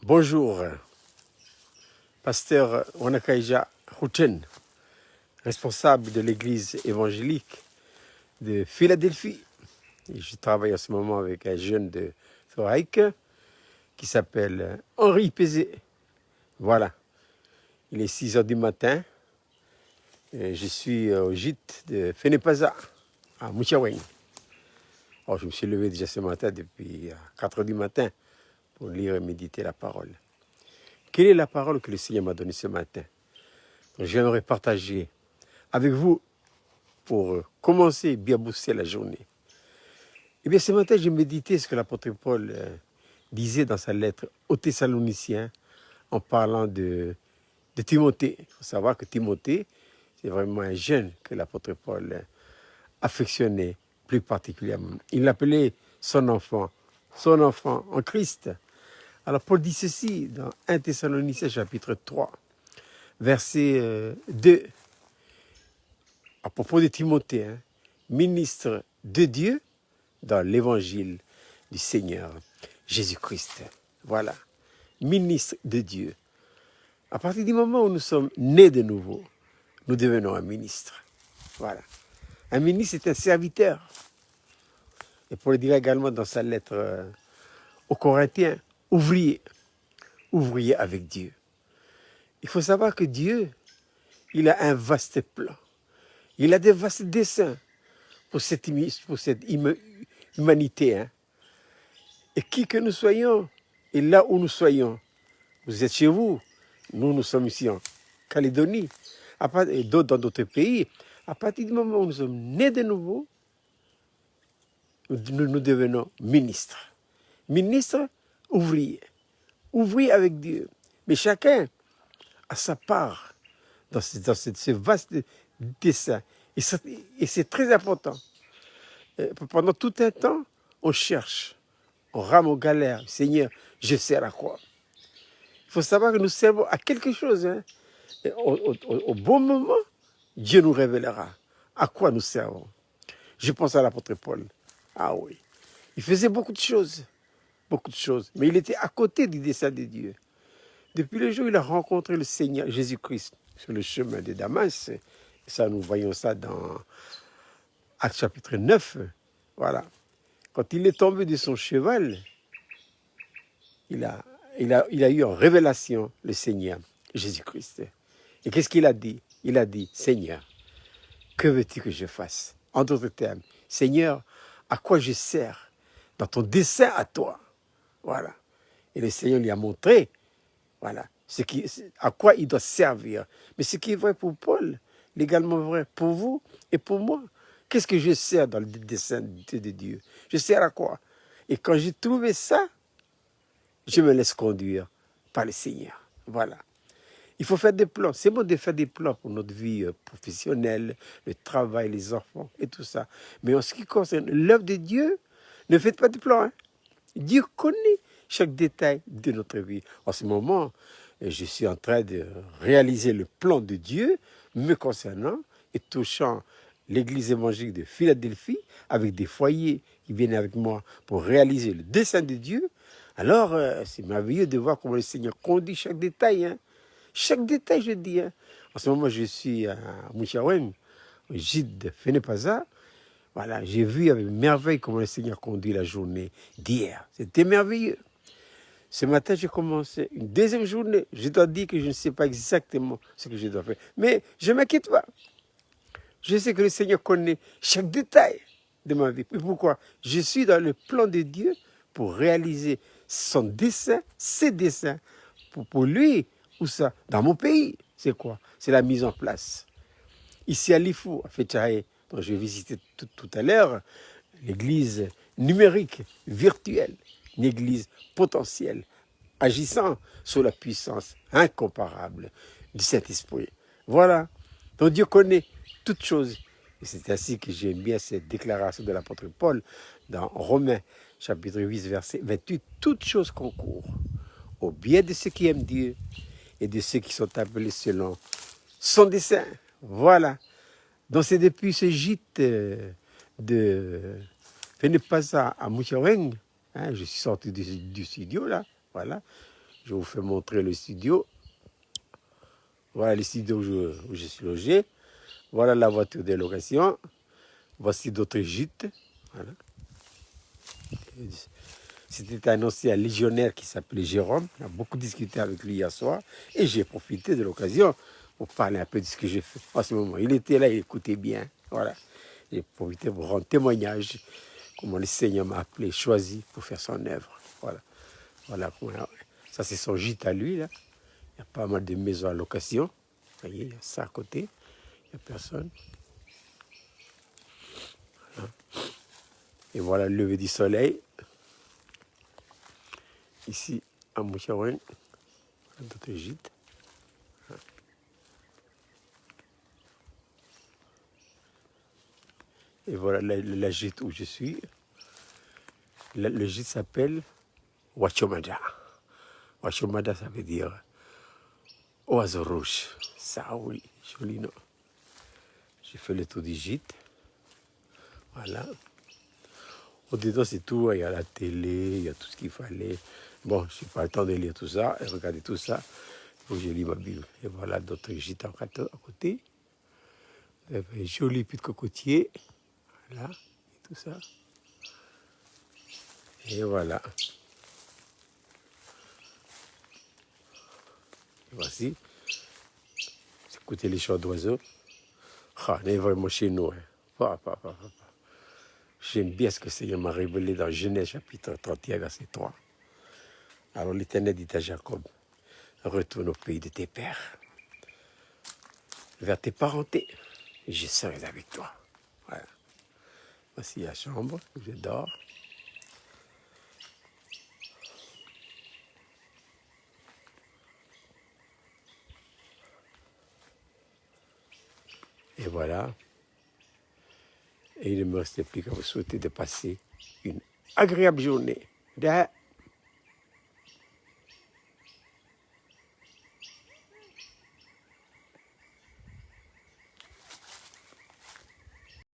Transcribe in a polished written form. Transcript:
Bonjour, pasteur Wanakaija Houchen, responsable de l'église évangélique de Philadelphie. Et je travaille en ce moment avec un jeune de Thoraïque qui s'appelle Henri Pézé. Voilà, il est 6 heures du matin et je suis au gîte de Fenepaza à Mouchaweng. Oh, je me suis levé déjà ce matin depuis 4 heures du matin pour lire et méditer la parole. Quelle est la parole que le Seigneur m'a donnée ce matin? Donc, j'aimerais partager avec vous pour commencer et bien booster la journée. Eh bien, ce matin, j'ai médité ce que l'apôtre Paul disait dans sa lettre aux Thessaloniciens en parlant de Timothée. Il faut savoir que Timothée, c'est vraiment un jeune que l'apôtre Paul affectionnait plus particulièrement. Il l'appelait son enfant en Christ. Alors, Paul dit ceci dans 1 Thessaloniciens chapitre 3, verset 2, à propos de Timothée, ministre de Dieu dans l'évangile du Seigneur Jésus-Christ. Voilà, ministre de Dieu. À partir du moment où nous sommes nés de nouveau, nous devenons un ministre. Voilà. Un ministre est un serviteur. Et Paul le dira également dans sa lettre aux Corinthiens, ouvrier avec Dieu. Il faut savoir que Dieu, il a un vaste plan. Il a des vastes desseins pour cette humanité. Et qui que nous soyons, et là où nous soyons, vous êtes chez vous, nous sommes ici en Calédonie, et d'autres dans d'autres pays, à partir du moment où nous sommes nés de nouveau, nous devenons ministres. Ministres, ouvriers avec Dieu. Mais chacun a sa part dans ce vaste dessein. Et c'est très important. Pendant tout un temps, on cherche, on rame aux galères. Seigneur, je sers à quoi? Il faut savoir que nous servons à quelque chose. Et au bon moment, Dieu nous révélera à quoi nous servons. Je pense à l'apôtre Paul. Ah oui, il faisait beaucoup de choses, mais il était à côté du dessein de Dieu. Depuis le jour où il a rencontré le Seigneur Jésus-Christ sur le chemin de Damas, et ça nous voyons ça dans Actes chapitre 9, voilà. Quand il est tombé de son cheval, il a eu en révélation le Seigneur Jésus-Christ. Et qu'est-ce qu'il a dit? Il a dit, Seigneur, que veux-tu que je fasse? En d'autres termes, Seigneur, à quoi je sers dans ton dessein à toi? Voilà. Et le Seigneur lui a montré, voilà, à quoi il doit servir. Mais ce qui est vrai pour Paul, est également vrai pour vous et pour moi. Qu'est-ce que je sers dans le dessein de Dieu? Je sers à quoi? Et quand j'ai trouvé ça, je me laisse conduire par le Seigneur. Voilà. Il faut faire des plans. C'est bon de faire des plans pour notre vie professionnelle, le travail, les enfants et tout ça. Mais en ce qui concerne l'œuvre de Dieu, ne faites pas de plans. Dieu connaît chaque détail de notre vie. En ce moment, je suis en train de réaliser le plan de Dieu me concernant et touchant l'église évangélique de Philadelphie avec des foyers qui viennent avec moi pour réaliser le dessein de Dieu. Alors, c'est merveilleux de voir comment le Seigneur conduit chaque détail. Chaque détail, je dis. En ce moment, je suis à Mouchaweng, au gîte de Fenepaza. Voilà, j'ai vu avec merveille comment le Seigneur conduit la journée d'hier. C'était merveilleux. Ce matin, j'ai commencé une deuxième journée. Je dois dire que je ne sais pas exactement ce que je dois faire. Mais je ne m'inquiète pas. Je sais que le Seigneur connaît chaque détail de ma vie. Et pourquoi? Je suis dans le plan de Dieu pour réaliser son dessein, ses desseins, pour lui. Où ça? Dans mon pays. C'est quoi? C'est la mise en place. Ici à Lifou, à Fetchaï, dont je vais visiter tout à l'heure, l'église numérique, virtuelle, une église potentielle, agissant sur la puissance incomparable du Saint-Esprit. Voilà. Donc Dieu connaît toutes choses. Et c'est ainsi que j'aime bien cette déclaration de l'apôtre Paul dans Romains, chapitre 8, verset 28. Toutes choses concourent au bien de ceux qui aiment Dieu et de ceux qui sont appelés selon son dessein. Voilà. Donc c'est depuis ce gîte de Fenepaza à Mouchaweng, je suis sorti du studio là, voilà. Je vous fais montrer le studio. Voilà le studio où je suis logé. Voilà la voiture de location. Voici d'autres gîtes. Voilà. C'était un ancien légionnaire qui s'appelait Jérôme. On a beaucoup discuté avec lui hier soir. Et j'ai profité de l'occasion pour parler un peu de ce que j'ai fait en ce moment. Il était là, il écoutait bien. Voilà. J'ai profité pour rendre témoignage comment le Seigneur m'a appelé, choisi pour faire son œuvre. Voilà. Voilà. Ça, c'est son gîte à lui, là. Il y a pas mal de maisons à location. Vous voyez, il y a ça à côté. Il n'y a personne. Voilà. Et voilà le lever du soleil. Ici, à Mouchaouane, d'autres gîtes. Et voilà la gîte où je suis. Le gîte s'appelle Wachomada. Wachomada, ça veut dire oiseau rouge. Ça, oui, joli nom. J'ai fait le tour du gîte. Voilà. Au-dedans, c'est tout. Il y a la télé, il y a tout ce qu'il fallait. Bon, je n'ai pas le temps de lire tout ça et regarder tout ça. Il faut que je lis ma Bible. Et voilà d'autres gîtes à côté. Il y avait un joli puits de cocotier. Voilà, et tout ça. Et voilà. Et voici. Écoutez les chants d'oiseaux. Ah, on est vraiment chez nous. Hein. J'aime bien ce que le Seigneur m'a révélé dans Genèse chapitre 31, verset 3. Alors l'Éternel dit à Jacob, retourne au pays de tes pères, vers tes parentés, et je serai avec toi. Voilà. Voici la chambre où je dors. Et voilà. Et il ne me reste plus qu'à vous souhaiter de passer une agréable journée.